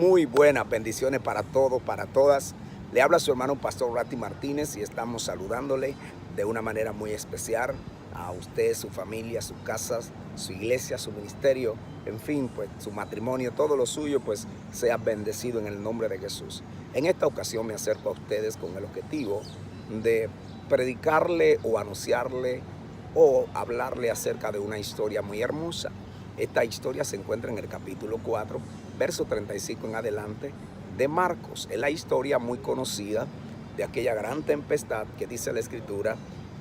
Muy buenas bendiciones para todos, para todas. Le habla su hermano Pastor Ratti Martínez y estamos saludándole de una manera muy especial a usted, su familia, su casa, su iglesia, su ministerio, en fin, pues su matrimonio, todo lo suyo, pues sea bendecido en el nombre de Jesús. En esta ocasión me acerco a ustedes con el objetivo de predicarle o anunciarle o hablarle acerca de una historia muy hermosa. Esta historia se encuentra en el capítulo 4, verso 35 en adelante de Marcos. Es la historia muy conocida de aquella gran tempestad que dice la Escritura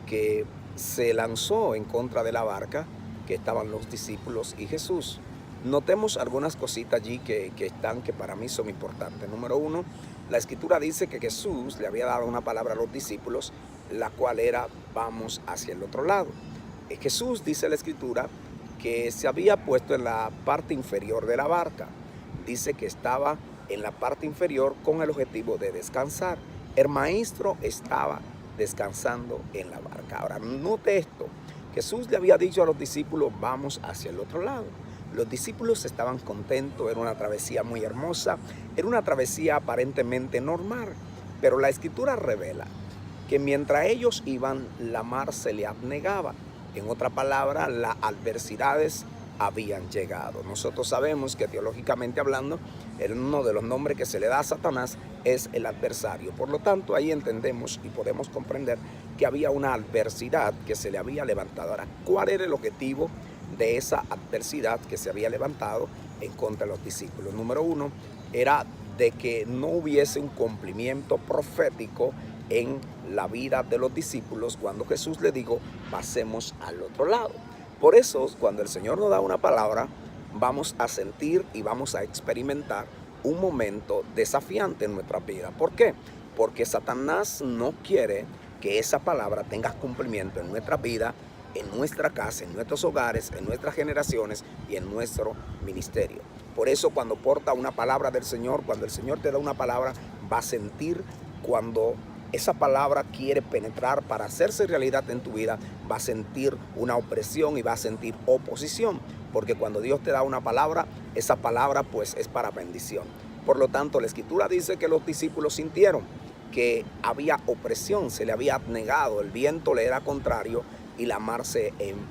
que se lanzó en contra de la barca que estaban los discípulos y Jesús. Notemos algunas cositas allí que para mí son importantes. Número uno, la Escritura dice que Jesús le había dado una palabra a los discípulos, la cual era: vamos hacia el otro lado. Jesús, dice la Escritura, que se había puesto en la parte inferior de la barca. Dice que estaba en la parte inferior con el objetivo de descansar. El maestro estaba descansando en la barca. Ahora, note esto. Jesús le había dicho a los discípulos: vamos hacia el otro lado. Los discípulos estaban contentos, era una travesía muy hermosa, era una travesía aparentemente normal, pero la Escritura revela que mientras ellos iban, la mar se le abnegaba. En otra palabra, las adversidades habían llegado. Nosotros sabemos que teológicamente hablando, uno de los nombres que se le da a Satanás es el adversario. Por lo tanto, ahí entendemos y podemos comprender que había una adversidad que se le había levantado. Ahora, ¿cuál era el objetivo de esa adversidad que se había levantado en contra de los discípulos? Número uno, era de que no hubiese un cumplimiento profético en la vida de los discípulos cuando Jesús le dijo: pasemos al otro lado. Por eso, cuando el Señor nos da una palabra, vamos a sentir y vamos a experimentar un momento desafiante en nuestra vida. ¿Por qué? Porque Satanás no quiere que esa palabra tenga cumplimiento en nuestra vida, en nuestra casa, en nuestros hogares, en nuestras generaciones y en nuestro ministerio. Por eso, cuando porta una palabra del Señor, cuando el Señor te da una palabra, va a sentir cuando esa palabra quiere penetrar para hacerse realidad en tu vida, va a sentir una opresión y va a sentir oposición, porque cuando Dios te da una palabra, esa palabra pues es para bendición. Por lo tanto, la Escritura dice que los discípulos sintieron que había opresión, se le había abnegado, el viento le era contrario y la mar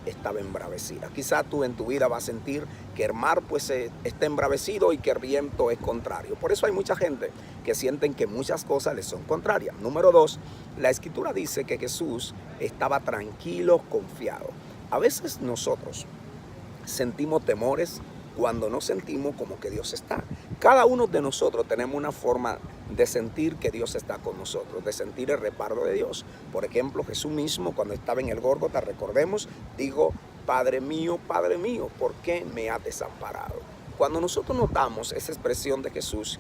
estaba embravecida. Quizás tú en tu vida vas a sentir que el mar pues está embravecido y que el viento es contrario. Por eso hay mucha gente que sienten que muchas cosas les son contrarias. Número dos, la Escritura dice que Jesús estaba tranquilo, confiado. A veces nosotros sentimos temores cuando no sentimos como que Dios está. Cada uno de nosotros tenemos una forma de sentir que Dios está con nosotros, de sentir el respaldo de Dios. Por ejemplo, Jesús mismo, cuando estaba en el Gólgota, recordemos, dijo: Padre mío, ¿por qué me has desamparado? Cuando nosotros notamos esa expresión de Jesús,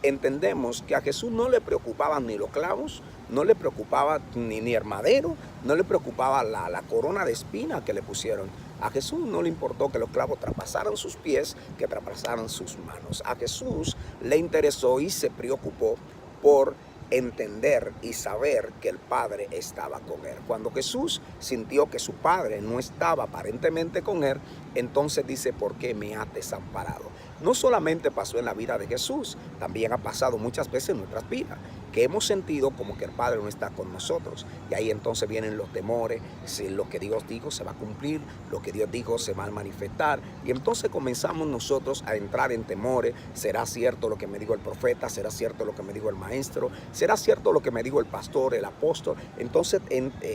entendemos que a Jesús no le preocupaban ni los clavos, no le preocupaba ni el madero, no le preocupaba la corona de espinas que le pusieron. A Jesús no le importó que los clavos traspasaran sus pies, que traspasaran sus manos. A Jesús le interesó y se preocupó por entender y saber que el Padre estaba con él. Cuando Jesús sintió que su Padre no estaba aparentemente con él, entonces dice: ¿por qué me has desamparado? No solamente pasó en la vida de Jesús, también ha pasado muchas veces en nuestras vidas, que hemos sentido como que el Padre no está con nosotros. Y ahí entonces vienen los temores: si lo que Dios dijo se va a cumplir, lo que Dios dijo se va a manifestar. Y entonces comenzamos nosotros a entrar en temores: ¿será cierto lo que me dijo el profeta? ¿Será cierto lo que me dijo el maestro? ¿Será cierto lo que me dijo el pastor, el apóstol? Entonces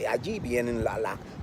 allí vienen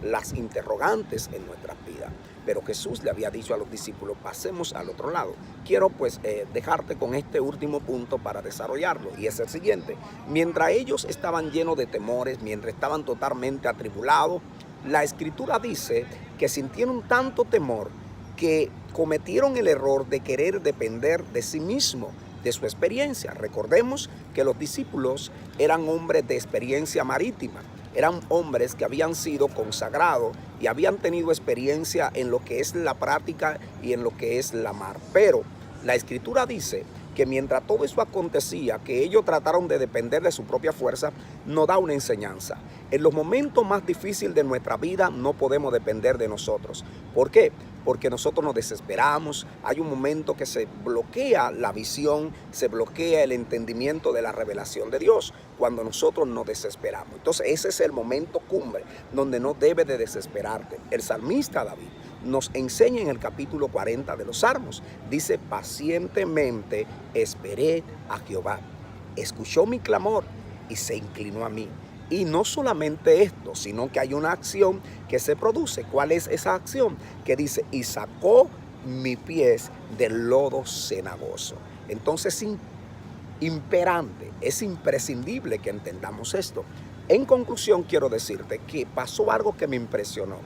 las interrogantes en nuestras vidas. Pero Jesús le había dicho a los discípulos: pasemos al otro lado. Quiero pues dejarte con este último punto para desarrollarlo, y es el siguiente. Mientras ellos estaban llenos de temores, mientras estaban totalmente atribulados, la Escritura dice que sintieron tanto temor que cometieron el error de querer depender de sí mismo, de su experiencia. Recordemos que los discípulos eran hombres de experiencia marítima. Eran hombres que habían sido consagrados y habían tenido experiencia en lo que es la práctica y en lo que es la mar. Pero la Escritura dice que mientras todo eso acontecía, que ellos trataron de depender de su propia fuerza, nos da una enseñanza. En los momentos más difíciles de nuestra vida no podemos depender de nosotros. ¿Por qué? porque nosotros nos desesperamos. Hay un momento que se bloquea la visión, se bloquea el entendimiento de la revelación de Dios cuando nosotros nos desesperamos. Entonces ese es el momento cumbre donde no debe de desesperarte. El salmista David nos enseña en el capítulo 40 de los Salmos. Dice: pacientemente esperé a Jehová, escuchó mi clamor y se inclinó a mí. Y no solamente esto, sino que hay una acción que se produce. ¿Cuál es esa acción? Que dice: y sacó mis pies del lodo cenagoso. Entonces imperante, es imprescindible que entendamos esto. En conclusión, quiero decirte que pasó algo que me impresionó.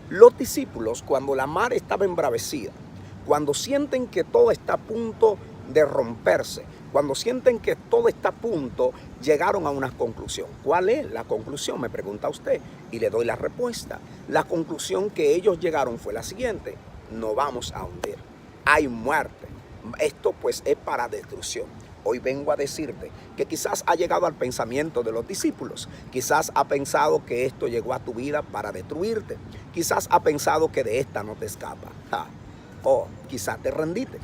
Los discípulos, cuando la mar estaba embravecida, cuando sienten que todo está a punto de romperse, cuando sienten que todo está a punto, llegaron a una conclusión. ¿Cuál es la conclusión?, me pregunta usted, y le doy la respuesta. La conclusión que ellos llegaron fue la siguiente: no vamos a hundir, hay muerte, esto pues es para destrucción. Hoy vengo a decirte que quizás ha llegado al pensamiento de los discípulos, quizás ha pensado que esto llegó a tu vida para destruirte, quizás ha pensado que de esta no te escapa, o quizás te rendiste,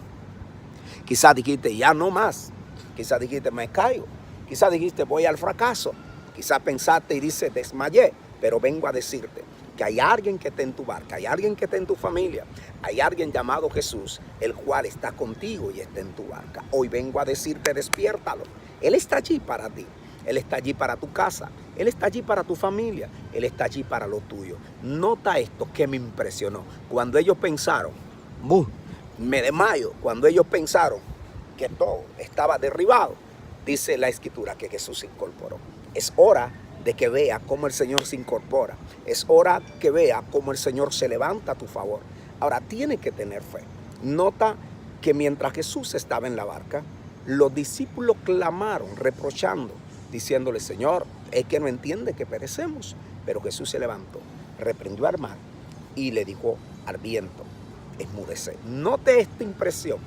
quizás dijiste ya no más, quizás dijiste me caigo, quizás dijiste voy al fracaso, quizás pensaste y dices desmayé. Pero vengo a decirte que hay alguien que está en tu barca, hay alguien que está en tu familia, hay alguien llamado Jesús, el cual está contigo y está en tu barca. Hoy vengo a decirte: despiértalo. Él está allí para ti, Él está allí para tu casa, Él está allí para tu familia, Él está allí para lo tuyo. Nota esto que me impresionó. Cuando ellos pensaron, me desmayo, cuando ellos pensaron que todo estaba derribado, dice la Escritura que Jesús se incorporó. Es hora de que vea cómo el Señor se incorpora. Es hora que vea cómo el Señor se levanta a tu favor. Ahora, tiene que tener fe. Nota que mientras Jesús estaba en la barca, los discípulos clamaron, reprochando, diciéndole: Señor, es que no entiende que perecemos. Pero Jesús se levantó, reprendió al mar y le dijo al viento: enmudece. Note esta impresión.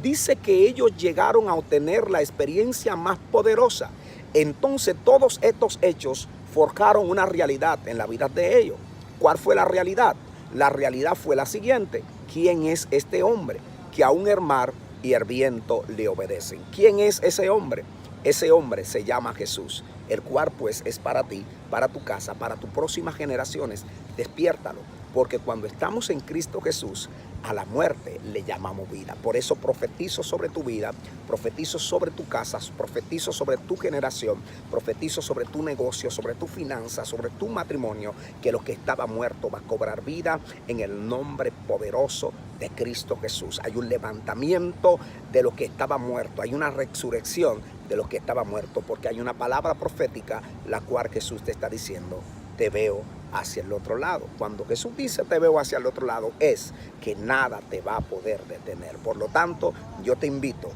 Dice que ellos llegaron a obtener la experiencia más poderosa. Entonces todos estos hechos forjaron una realidad en la vida de ellos. ¿Cuál fue la realidad? La realidad fue la siguiente: ¿quién es este hombre que aún el mar y el viento le obedecen? ¿Quién es ese hombre? Ese hombre se llama Jesús, el cual pues es para ti, para tu casa, para tus próximas generaciones. Despiértalo, porque cuando estamos en Cristo Jesús, a la muerte le llamamos vida. Por eso profetizo sobre tu vida, profetizo sobre tu casa, profetizo sobre tu generación, profetizo sobre tu negocio, sobre tu finanza, sobre tu matrimonio, que lo que estaba muerto va a cobrar vida en el nombre poderoso de Cristo Jesús. Hay un levantamiento de lo que estaba muerto, hay una resurrección de lo que estaba muerto, porque hay una palabra profética la cual Jesús te está diciendo: te veo hacia el otro lado. Cuando Jesús dice te veo hacia el otro lado, es que nada te va a poder detener. Por lo tanto, yo te invito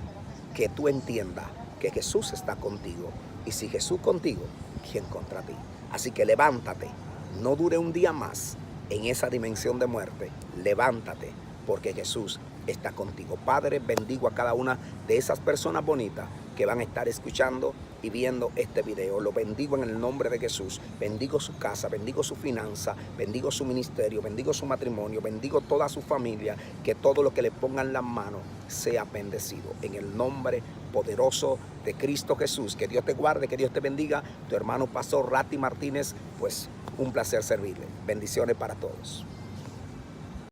que tú entiendas que Jesús está contigo, y si Jesús contigo, ¿quién contra ti? Así que levántate, no dure un día más en esa dimensión de muerte. Levántate, porque Jesús está contigo. Padre, bendigo a cada una de esas personas bonitas que van a estar escuchando y viendo este video. Lo bendigo en el nombre de Jesús. Bendigo su casa, bendigo su finanza, bendigo su ministerio, bendigo su matrimonio, bendigo toda su familia. Que todo lo que le pongan las manos sea bendecido. En el nombre poderoso de Cristo Jesús. Que Dios te guarde, que Dios te bendiga. Tu hermano Pastor Rati Martínez, pues un placer servirle. Bendiciones para todos.